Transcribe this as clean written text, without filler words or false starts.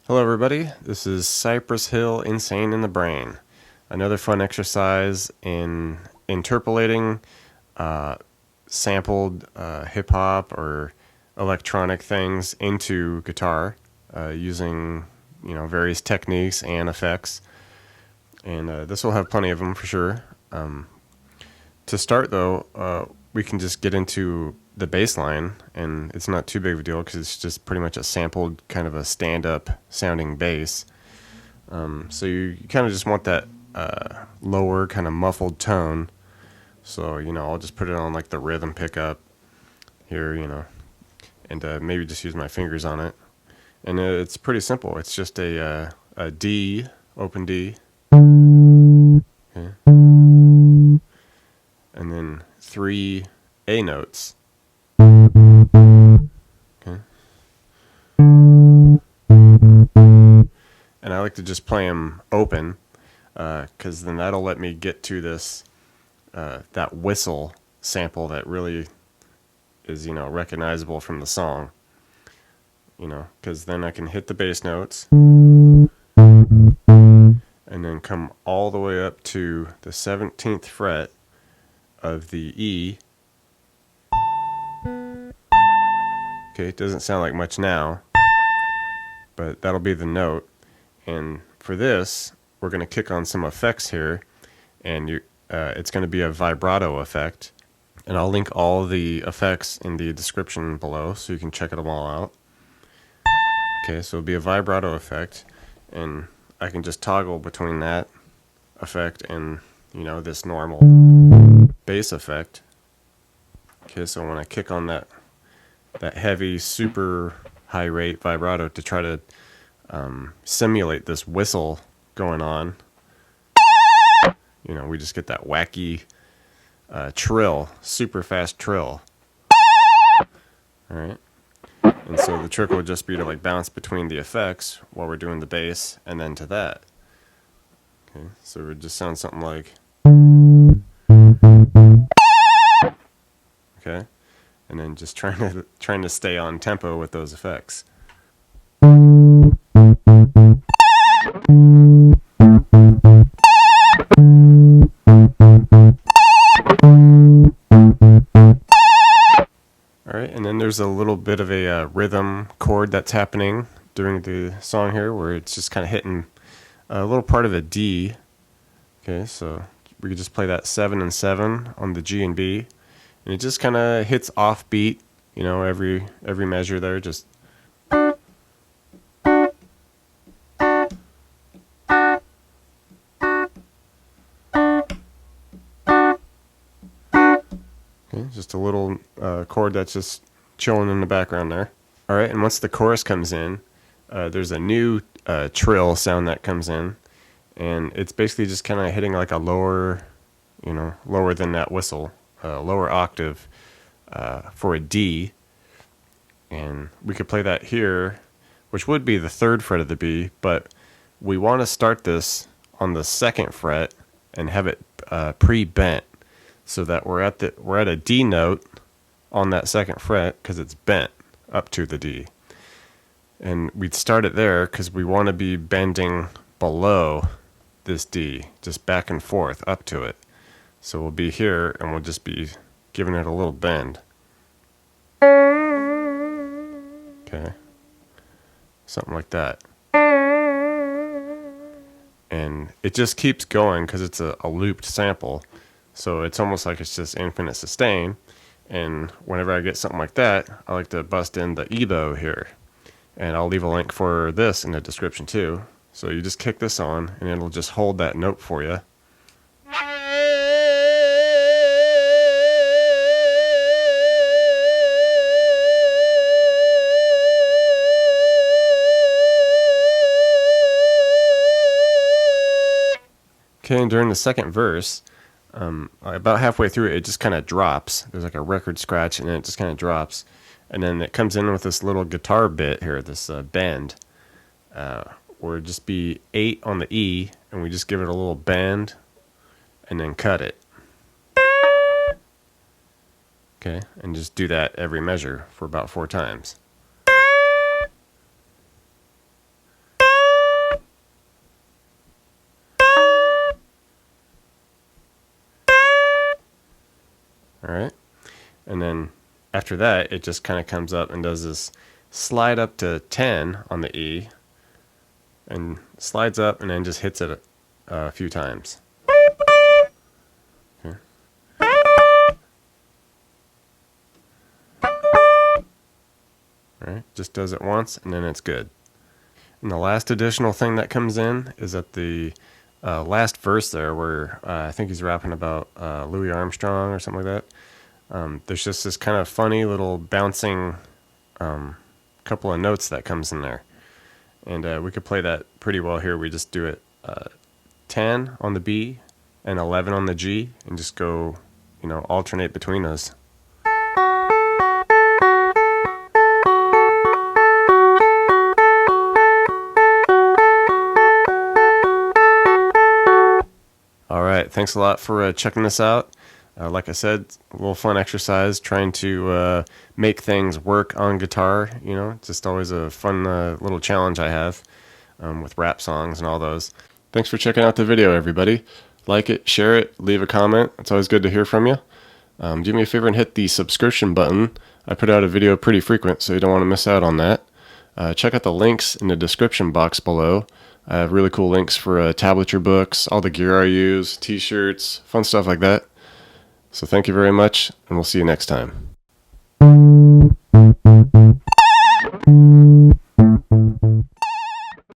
Hello everybody, this is Cypress Hill Insane in the Brain. Another fun exercise in interpolating sampled hip-hop or electronic things into guitar using various techniques and effects. And this will have plenty of them for sure. To start though, we can just get into the bass line, and it's not too big of a deal because it's just pretty much a sampled kind of a stand-up sounding bass. So you kind of just want that lower kind of muffled tone. So I'll just put it on like the rhythm pickup here, and maybe just use my fingers on it. And it's pretty simple. It's just a D, open D, okay, and then 3 A notes. Okay. And I like to just play them open, because then that'll let me get to this that whistle sample that really is recognizable from the song. Because then I can hit the bass notes and then come all the way up to the 17th fret of the E. Okay, it doesn't sound like much now, but that'll be the note. And for this, we're going to kick on some effects here, and it's going to be a vibrato effect. And I'll link all the effects in the description below so you can check them all out. Okay, so it'll be a vibrato effect, and I can just toggle between that effect and this normal bass effect. Okay, so when I kick on that heavy, super high rate vibrato to try to simulate this whistle going on, we just get that wacky trill, super fast trill. Alright, and so the trick would just be to like bounce between the effects while we're doing the bass and then to that. Okay, so it would just sound something like, okay, and then just trying to stay on tempo with those effects. Alright, and then there's a little bit of a rhythm chord that's happening during the song here, where it's just kind of hitting a little part of a D. Okay, so we could just play that 7 and 7 on the G and B, and it just kind of hits offbeat, every measure there, just. Just a little chord that's just chilling in the background there. Alright, and once the chorus comes in, there's a new trill sound that comes in, and it's basically just kind of hitting like a lower, lower than that whistle, lower octave for a D. And we could play that here, which would be the 3rd fret of the B, but we want to start this on the 2nd fret and have it pre-bent, so that we're at a D note on that 2nd fret because it's bent up to the D. And we'd start it there because we want to be bending below this D, just back and forth up to it. So we'll be here and we'll just be giving it a little bend. Okay. Something like that. And it just keeps going because it's a looped sample. So it's almost like it's just infinite sustain. And whenever I get something like that, I like to bust in the EBow here. And I'll leave a link for this in the description too. So you just kick this on and it'll just hold that note for you. Okay, and during the 2nd verse, about halfway through it just kind of drops. There's like a record scratch, and then it just kind of drops. And then it comes in with this little guitar bit here, this bend, where it'd just be 8 on the E, and we just give it a little bend, and then cut it. Okay, and just do that every measure for about 4 times. All right. And then after that, it just kind of comes up and does this slide up to 10 on the E, and slides up and then just hits it a few times. Okay. All right, just does it once and then it's good. And the last additional thing that comes in is at the last verse there, where I think he's rapping about Louis Armstrong or something like that. There's just this kind of funny little bouncing couple of notes that comes in there. And we could play that pretty well here. We just do it 10 on the B and 11 on the G, and just go, alternate between those. All right, thanks a lot for checking this out. Like I said, a little fun exercise trying to make things work on guitar. Just always a fun little challenge I have with rap songs and all those. Thanks for checking out the video, everybody. Like it, share it, leave a comment. It's always good to hear from you. Do me a favor and hit the subscription button. I put out a video pretty frequent, so you don't want to miss out on that. Check out the links in the description box below. I have really cool links for tablature books, all the gear I use, t-shirts, fun stuff like that. So thank you very much, and we'll see you next time.